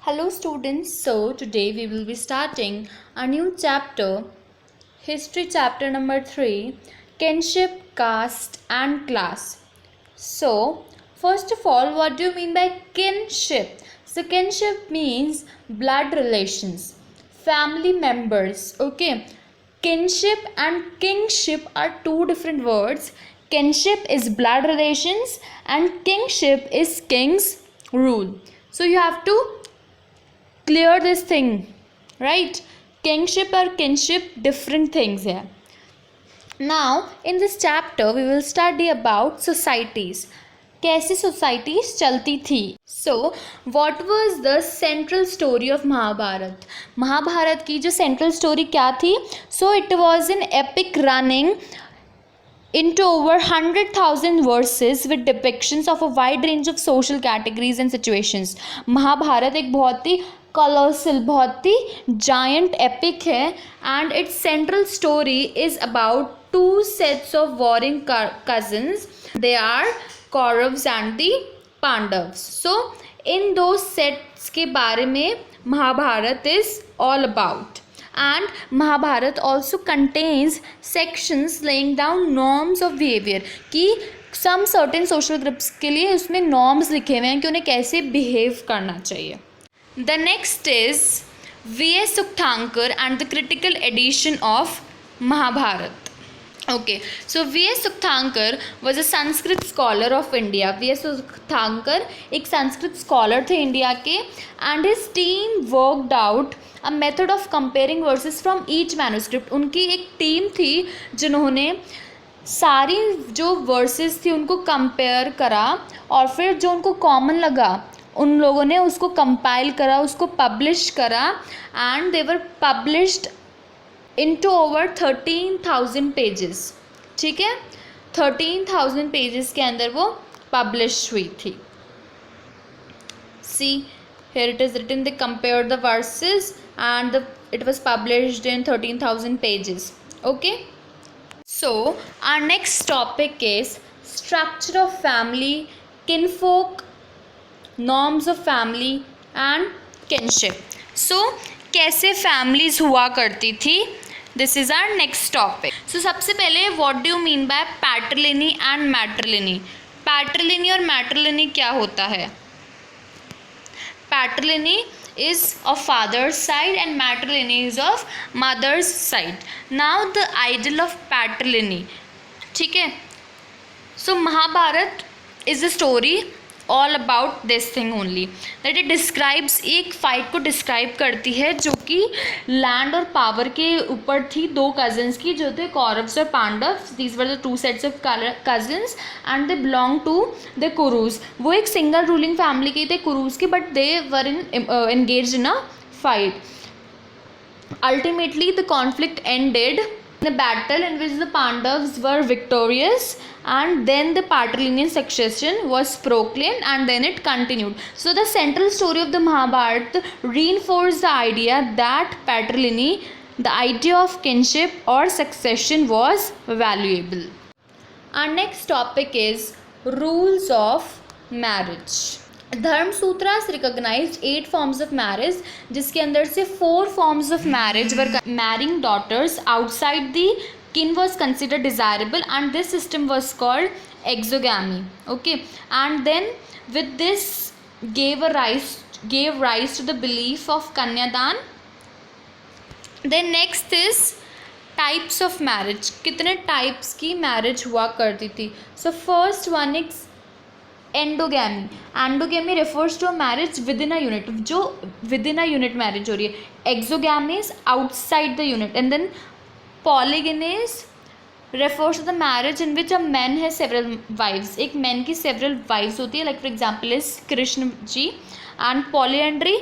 Hello students, so today we will be starting a new chapter, history chapter number 3, kinship, caste and class. So first of all, what do you mean by kinship? So kinship means blood relations, family members, okay. Kinship and kingship are two different words. Kinship is blood relations and kingship is king's rule. So you have to clear this thing, right? Kingship or kinship, different things here. Now in this chapter we will study about societies. कैसी societies चलती थी. So what was the central story of Mahabharat? Mahabharat की जो central story क्या थी? So it was an epic running into over 100,000 verses with depictions of a wide range of social categories and situations. Mahabharat एक बहुत ही colossal, बहुत ही giant epic है, and its central story is about two sets of warring cousins. They are Kauravs and the Pandavas. So in those sets के बारे में Mahabharat is all about. And Mahabharat also contains sections laying down norms of behavior कि some certain social groups के लिए उसमें norms लिखे हुए हैं कि उन्हें कैसे behave करना चाहिए. The next is V.S. Sukthankar and the critical edition of Mahabharat. Okay, so V.S. Sukthankar was a Sanskrit scholar of India. V.S. Sukthankar एक संस्कृत scholar थे इंडिया के, and his team worked out a method of comparing verses from each manuscript. उनकी एक team थी जिन्होंने सारी जो verses थी उनको compare करा और फिर जो उनको common लगा उन लोगों ने उसको compile करा, उसको publish करा, and they were published into over 13,000 pages. ठीक है, 13,000 pages के अंदर वो publish हुई थी. See, here it is written, they compared the verses and it was published in 13,000 pages. Okay, so our next topic is structure of family, kinfolk, norms of family and kinship. So कैसे families हुआ करती थी, this is our next topic. So सबसे पहले what do you mean by patrilineal and matrilineal? patrilineal और matrilineal क्या होता है? Patrilineal is of father's side and matrilineal is of mother's side. Now the ideal of patrilineal, ठीक है. So Mahabharat is a story all about this thing only, that it describes, एक fight को describe करती है जो कि land और power के ऊपर थी दो कजन्स की जो थे कौरव्स और Pandavs. These were the two sets of cousins and they belong to the Kurus. वो एक सिंगल रूलिंग फैमिली के थे कुरुज के, but they were engaged in a fight. Ultimately the conflict ended in a battle in which the Pandavas were victorious, and then the patrilineal succession was proclaimed and then it continued. So the central story of the Mahabharata reinforced the idea that patrilineal, the idea of kinship or succession, was valuable. Our next topic is rules of marriage. Dharmasutras recognised 8 forms of marriage, जिसके अंदर से 4 forms of marriage were marrying daughters outside the kin was considered desirable, and this system was called exogamy. Okay, and then with this gave rise to the belief of kanyadan. Then next is types of marriage. कितने types की marriage हुआ करती थी? So first one is endogamy. Endogamy refers to a marriage within a unit, जो within a unit marriage हो रही है. Exogamy is outside the unit, and then polygamy refers to the marriage in which a man has several wives. एक man की several wives होती है, like for example is Krishna ji. and polyandry,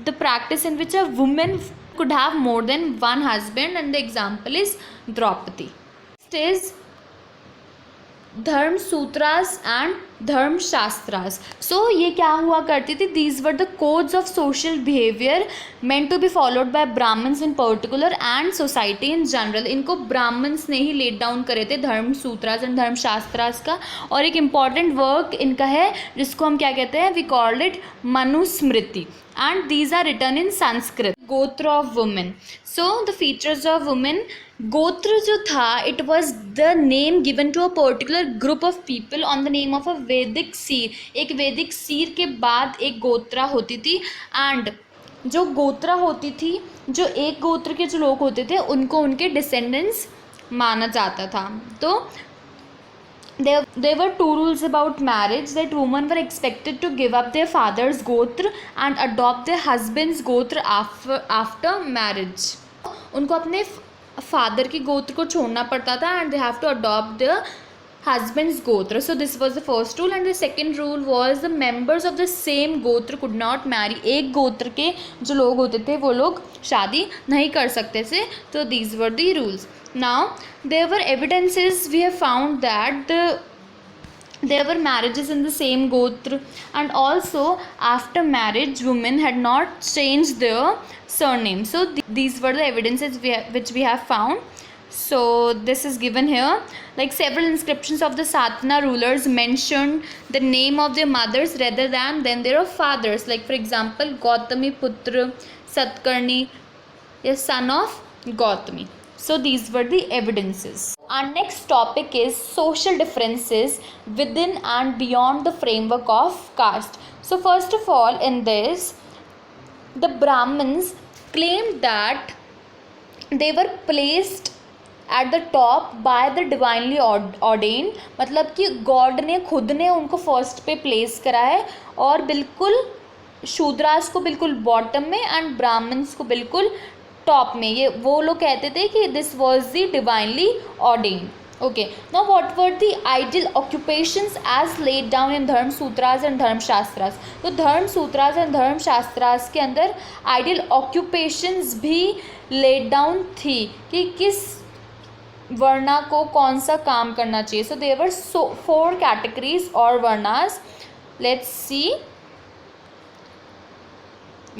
the practice in which a woman could have more than one husband, and the example is Draupadi. Next is Dharma Sutras and धर्मशास्त्रास. सो ये क्या हुआ करती थी, these were the codes of social behaviour meant to be followed by Brahmins in particular and society in general. इनको ब्राह्मण्स ने ही let down करे थे धर्म सूत्रास एंड धर्मशास्त्रास का. और एक इम्पॉर्टेंट वर्क इनका है जिसको हम क्या कहते हैं, we called it Manusmriti, and these are written in Sanskrit. गोत्र of women. So the features of women, गोत्र जो था, it was the name given to a particular group of people on the name of a Vedic seer. एक वैदिक सीर के बाद एक गोत्रा होती थी. एंड जो गोत्रा होती थी, जो एक गोत्र के जो लोग होते थे उनको उनके डिसेंडेंट्स माना जाता था. तो there were two rules about marriage, that women were expected to give up their father's gotra and adopt their husband's gotra after marriage. उनको अपने फादर की गोत्र को छोड़ना पड़ता था and they have to adopt their husband's gotra. So this was the first rule. And the second rule was the members of the same gotra could not marry. एक गोत्र के जो लोग होते थे वो लोग शादी नहीं कर सकते थे. तो these were the rules. Now there were evidences we have found that there were marriages in the same gotra, and also after marriage women had not changed their surname. So these were the evidences which we have found. So this is given here, like several inscriptions of the Satana rulers mentioned the name of their mothers rather than their fathers. Like for example, Gautami Putra Satkarni, a son of Gautami. So these were the evidences. Our next topic is social differences within and beyond the framework of caste. So first of all, in this, the Brahmins claimed that they were placed at the top by the divinely ordained. मतलब कि God ने खुद ने उनको first पे place करा है, और बिल्कुल शूद्रास को बिल्कुल बॉटम में एंड ब्राह्मण्स को बिल्कुल टॉप में. ये वो लोग कहते थे कि this was the divinely ordained. Okay, now what were the ideal occupations as laid down in Dharmasutras and धर्मशास्त्रास. तो धर्म सूत्रास एंड धर्मशास्त्रास के अंदर आइडियल ऑक्यूपेशंस भी लेड डाउन थी कि किस वर्णा को कौन सा काम करना चाहिए. सो देयर वर 4 कैटेगरीज और varnas. Let's see.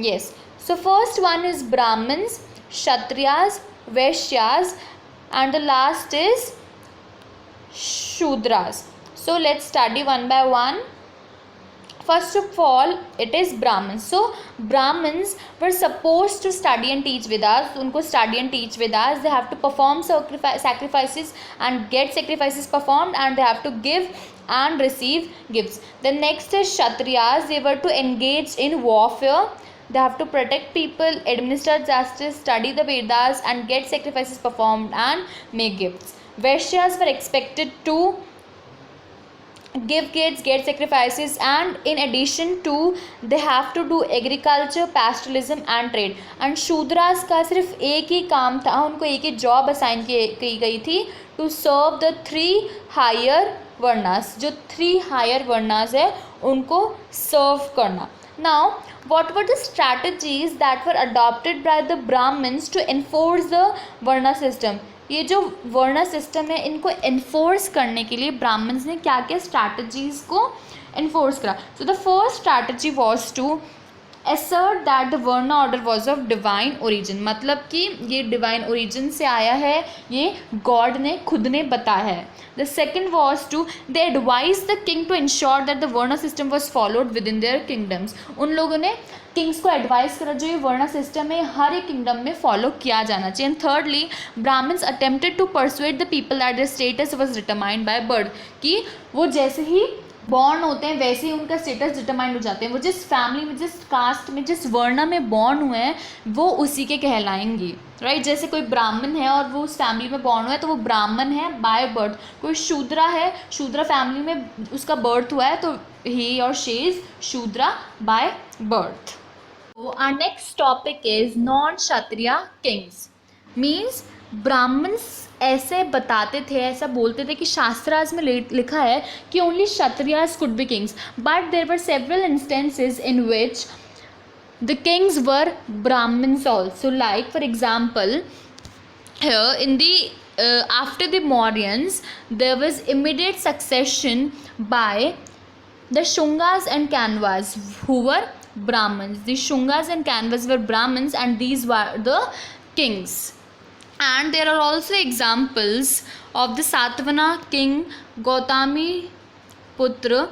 Yes, so first one is Brahmins, Kshatriyas, Vaishyas, and the last is Shudras. So let's study one by one. First of all, it is Brahmins. So Brahmins were supposed to study and teach Vedas. उनको study and teach Vedas. They have to perform sacrifices and get sacrifices performed, and they have to give and receive gifts. Then next is Kshatriyas. They were to engage in warfare. They have to protect people, administer justice, study the Vedas, and get sacrifices performed and make gifts. Vaishyas were expected to give gifts, get sacrifices, and in addition to they have to do agriculture, pastoralism and trade. And Shudras का सिर्फ एक ही काम था, उनको एक ही job assign की गई थी, to serve the 3 higher varnas. जो 3 higher varnas है उनको सर्व करना. Now what were the strategies that were adopted by the Brahmins to enforce the varna system. ये जो वर्णा सिस्टम है इनको इन्फोर्स करने के लिए ब्राह्मण्स ने क्या क्या स्ट्रैटेजीज को इन्फोर्स करा. So the first strategy was to assert that the Varna order was of divine origin. मतलब कि ये divine origin से आया है, ये God ने खुद ने बताया है. The second was to they advised the king to ensure that the Varna system was followed within their kingdoms. उन लोगों ने किंग्स को एडवाइस करा जो ये वर्णा सिस्टम है हर एक किंगडम में फॉलो किया जाना चाहिए. And thirdly, Brahmins attempted to persuade the people that their status was determined by birth. कि वो जैसे ही बॉर्न होते हैं वैसे ही उनका स्टेटस डिटरमाइंड हो जाते हैं. वो जिस फैमिली में, जिस कास्ट में, जिस वर्णा में बॉर्न हुए हैं वो उसी के कहलाएंगे. राइट, जैसे कोई ब्राह्मण है और वो उस फैमिली में बॉर्न हुआ है तो वो ब्राह्मण है बाय बर्थ. कोई शूद्रा है, शूद्रा फैमिली में उसका बर्थ हुआ है तो ही और she is Shudra by birth. Our next topic is non-Kshatriya kings. Means Brahmins ऐसे बताते थे, ऐसा बोलते थे कि शास्त्रास में लिखा है कि only Kshatriyas could be kings, but there were several instances in which the kings were Brahmins also. Like for example, here in the after the Mauryans there was immediate succession by the Shungas and Kanvas, who were Brahmins. The Shungas and Kanvas were Brahmins, and these were the kings. And there are also examples of the Satvana king Gautami Putra.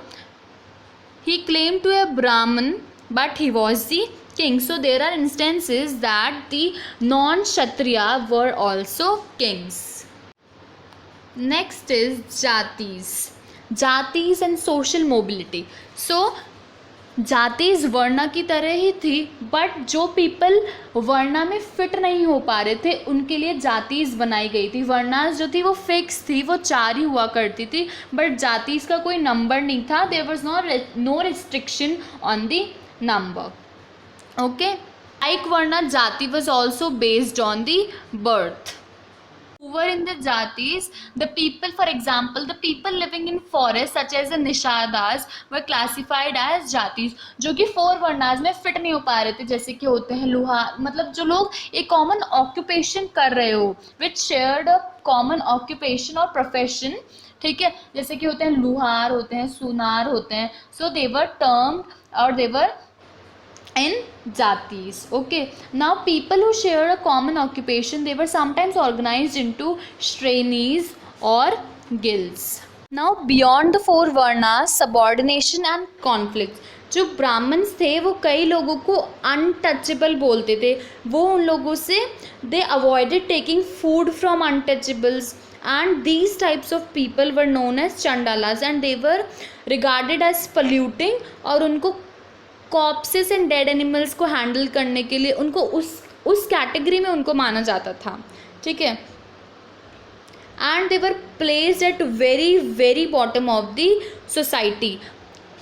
He claimed to a Brahmin, but he was the king. So there are instances that the non-Kshatriya were also kings. Next is Jatis. Jatis and social mobility. So जातिज वर्णा की तरह ही थी, but जो people वर्णा में fit नहीं हो पा रहे थे उनके लिए जातिज बनाई गई थी. वर्णास जो थी वो फिक्स थी, वो 4 ही हुआ करती थी, बट जातिज का कोई नंबर नहीं था. There was no restriction on the number. Okay. Like varna, jati was also based on the birth. Who were in the jatis? The people, for example, the people living in forests such as the Nishadas were classified as jatis, जो कि 4 वर्णास में fit नहीं हो पा रहे थे, जैसे कि होते हैं लुहार, मतलब जो लोग एक कॉमन ऑक्यूपेशन कर रहे हो, विच शेयर्ड अ कॉमन ऑक्यूपेशन और प्रोफेशन. ठीक है, जैसे कि होते हैं लुहार, होते हैं सुनार, होते हैं. सो दे वर टर्म्ड और दे वर in jatis. Okay, now people who share a common occupation, they were sometimes organized into shrenis or guilds. Now beyond the 4 varnas, subordination and conflicts. जो ब्राह्मण्स थे वो कई लोगों को अनटचेबल बोलते थे. वो उन लोगों से they avoided taking food from untouchables, and these types of people were known as chandalas, and they were regarded as polluting, और उनको कॉप्सेस एंड डेड एनिमल्स को हैंडल करने के लिए उनको उस कैटेगरी में उनको माना जाता था. ठीक है. And they were placed at very very bottom of the society,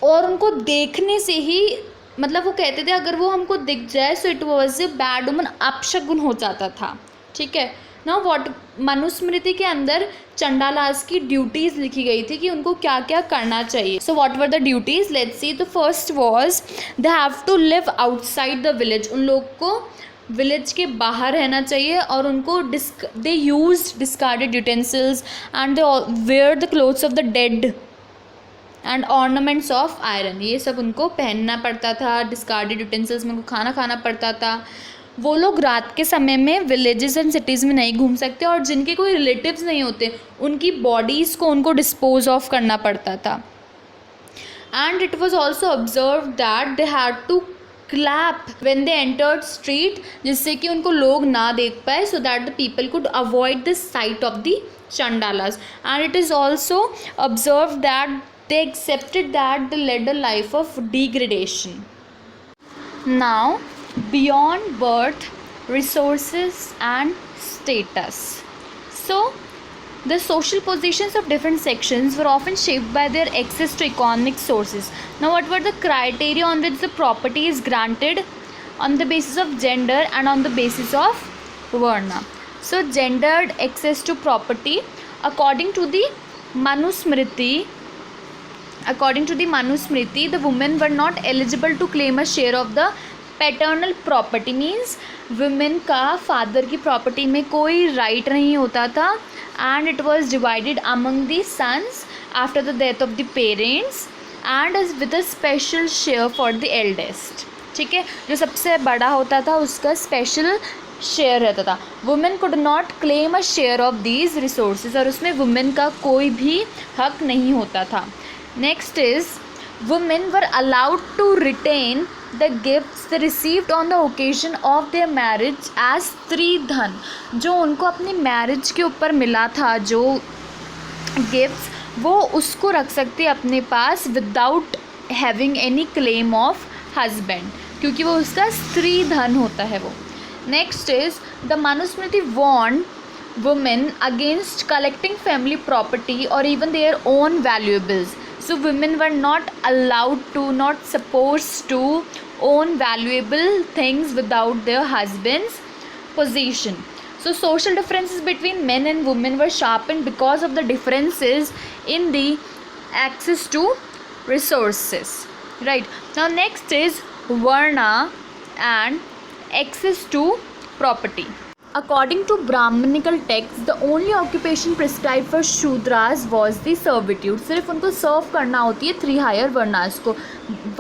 और उनको देखने से ही, मतलब वो कहते थे अगर वो हमको दिख जाए सो इट वॉज ए बैड ओमन, अपशगुन हो जाता था. ठीक है. ना व्हाट मनुस्मृति के अंदर चंडालास की ड्यूटीज़ लिखी गई थी कि उनको क्या क्या करना चाहिए. So what were the duties? Let's see. The first was they have to live outside the village. उन लोग को विलेज के बाहर रहना चाहिए, और उनको they used discarded utensils and they wear the clothes of the dead and ornaments of iron. ये सब उनको पहनना पड़ता था. डिस्कार्डेड यूटेंसिल्स में उनको खाना खाना पड़ता था. वो लोग रात के समय में विलेजेस एंड सिटीज़ में नहीं घूम सकते, और जिनके कोई रिलेटिव्स नहीं होते उनकी बॉडीज़ को उनको डिस्पोज ऑफ करना पड़ता था. And it was also observe that they had to clap when they entered street, जिससे कि उनको लोग ना देख पाए, so that the people could avoid the sight of the Chandalas. And it is also observe that they accepted that they led a life of degradation. Now, beyond birth, resources and status. So, the social positions of different sections were often shaped by their access to economic sources. Now, what were the criteria on which the property is granted? On the basis of gender and on the basis of varna. So, gendered access to property, according to the Manusmriti, the women were not eligible to claim a share of the paternal property. Means women का father की property में कोई right नहीं होता था, and it was divided among the sons after the death of the parents, and with a special share for the eldest. ठीक है, जो सबसे बड़ा होता था उसका स्पेशल शेयर रहता था. Women could not claim a share of these resources, और उसमें वुमेन का कोई भी हक नहीं होता था. Next is women were allowed to retain the gifts they received on the occasion of their marriage as स्त्रीधन. जो उनको अपनी मैरिज के ऊपर मिला था जो गिफ्ट्स, वो उसको रख सकते अपने पास without having any claim of husband, क्योंकि वो उसका स्त्रीधन होता है वो. Next is the Manusmriti warn women against collecting family property और even their own valuables. So women were not allowed to, not supposed to own valuable things without their husband's possession. So social differences between men and women were sharpened because of the differences in the access to resources. Right. Now next is varna and access to property. According to Brahmanical texts, the only occupation prescribed for Shudras was the servitude. सिर्फ उनको सर्व करना होती है 3 higher varnas को.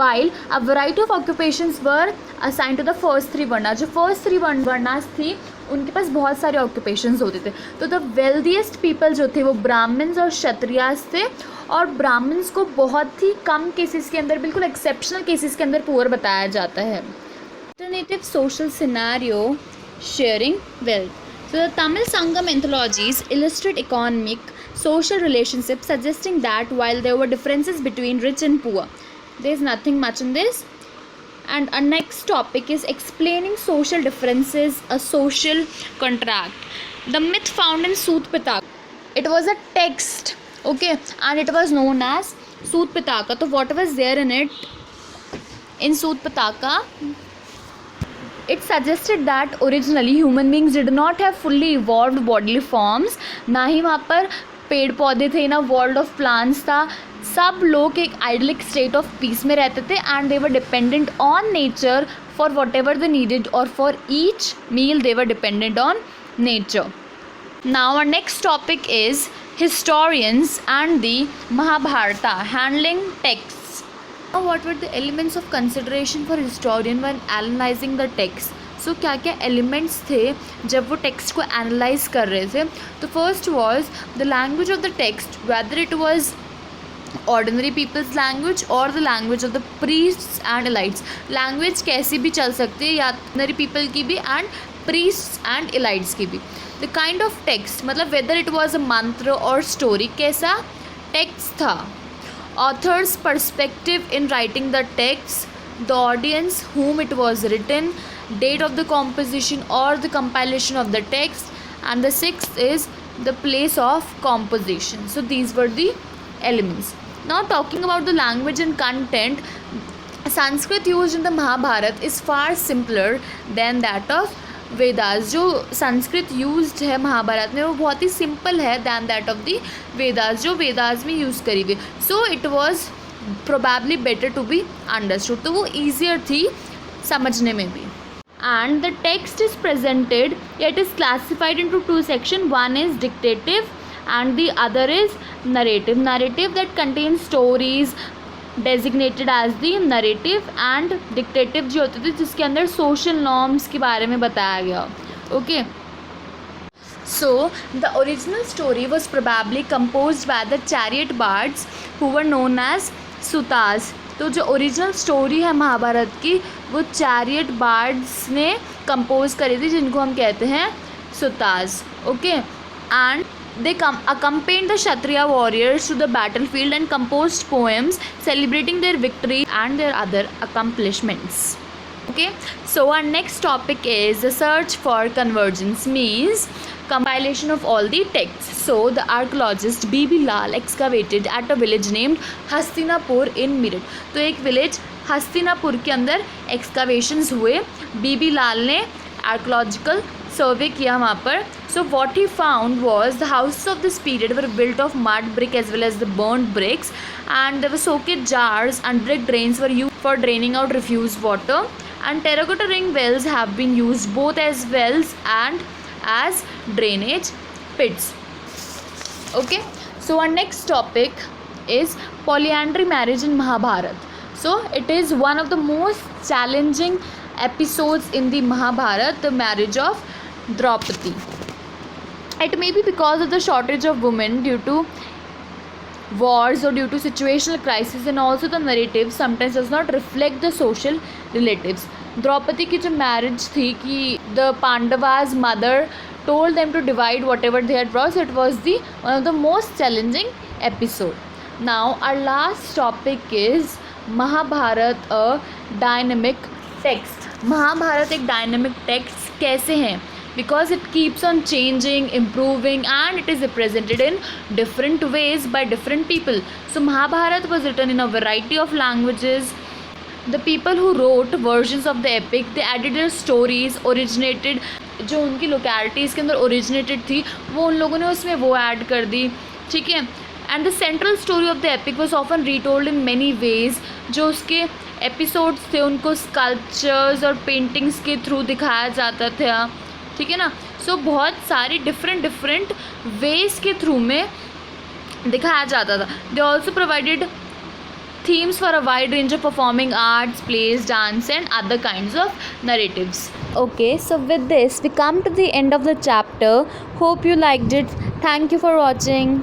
While a variety of occupations were assigned to the first 3 varnas. जो first 3 varnas थी उनके पास बहुत सारे occupations होते थे. तो the wealthiest people जो थे वो ब्राह्मण्स और क्षत्रियास थे, और ब्राह्मण्स को बहुत ही कम केसेस के अंदर, बिल्कुल एक्सेप्शनल केसेस के अंदर पुअर बताया जाता है. Alternative social scenario, sharing wealth. So the Tamil Sangam anthologies illustrate economic, social relationships, suggesting that while there were differences between rich and poor, there is nothing much in this. And our next topic is explaining social differences, a social contract. The myth found in Sut Pitaka. It was a text, okay, and it was known as Sut Pitaka. So what was there in it? In Sut Pitaka, it suggested that originally human beings did not have fully evolved bodily forms. ना ही वहाँ पर पेड़ पौधे थे, ना world of plants था. सब लोग एक idyllic state of peace में रहते थे, and they were dependent on nature for whatever they needed, or for each meal they were dependent on nature. Now our next topic is historians and the Mahabharata, handling texts. Now what were the elements of consideration for historian when analyzing the text? So क्या क्या elements थे जब वो text को analyze कर रहे थे? तो first was the language of the text, whether it was ordinary people's language or the language of the priests and elites. Language कैसी भी चल सकती है, या ordinary people की भी and priests and elites की भी. The kind of text, मतलब whether it was a mantra or story, कैसा text था. Author's perspective in writing the text, the audience whom it was written, date of the composition or the compilation of the text, and the sixth is the place of composition. So these were the elements. Now talking about the language and content, Sanskrit used in the Mahabharata is far simpler than that of Vedas. जो Sanskrit used है महाभारत में वो बहुत ही simple है than that of the Vedas, जो वेदास में use करी हुई. So it was probably better to be understood. तो वो ईजियर थी समझने में भी. And the text is presented, it is classified into 2 section. One is didactic and the other is narrative. Narrative that contains stories designated as the narrative, and dictative जो होते थे जिसके अंदर social norms के बारे में बताया गया. Okay, so the original story was probably composed by the chariot bards who were known as sutas. तो जो ओरिजिनल स्टोरी है महाभारत की वो चैरियट बार्ड्स ने कंपोज करी थी, जिनको हम कहते हैं sutas. Okay, and they accompanied the Kshatriya warriors to the battlefield and composed poems celebrating their victory and their other accomplishments. Okay, so our next topic is the search for convergence, means compilation of all the texts. So the archaeologist B.B. Lal excavated at a village named Hastinapur in Meerut. तो एक village Hastinapur के अंदर excavations हुए. B.B. Lal ने archaeological सर्वे किया वहाँ पर. So what he found was the houses of this period were built of mud brick as well as the burnt bricks, and there were socket jars and brick drains were used for draining out refuse water, and terracotta ring wells have been used both as wells and as drainage pits. Okay, so our next topic is polyandry marriage in Mahabharata. So it is one of the most challenging episodes in the Mahabharata, the marriage of Draupadi. It may be because of the shortage of women due to wars or due to situational crisis, and also the narrative sometimes does not reflect the social relatives. Draupadi की जो marriage थी कि the Pandavas mother told them to divide whatever they had brought, so it was the one of the most challenging episode. Now our last topic is Mahabharat, a dynamic text. Mahabharat एक dynamic text कैसे हैं? Because it keeps on changing, improving, and it is represented in different ways by different people. So Mahabharata was written in a variety of languages. The people who wrote versions of the epic, they added their stories, originated, जो उनकी localities के अंदर originated थी वो उन लोगों ने उसमें वो add कर दी. ठीक है, and the central story of the epic was often retold in many ways. जो उसके episodes थे उनको sculptures और paintings के through दिखाया जाता था. ठीक है ना. सो बहुत सारी डिफरेंट वेज के थ्रू में दिखाया जाता था. They also provided themes for a wide range of performing arts, plays, dance and other kinds of narratives. Okay, so with this we come to the end of the chapter. Hope you liked it. Thank you for watching.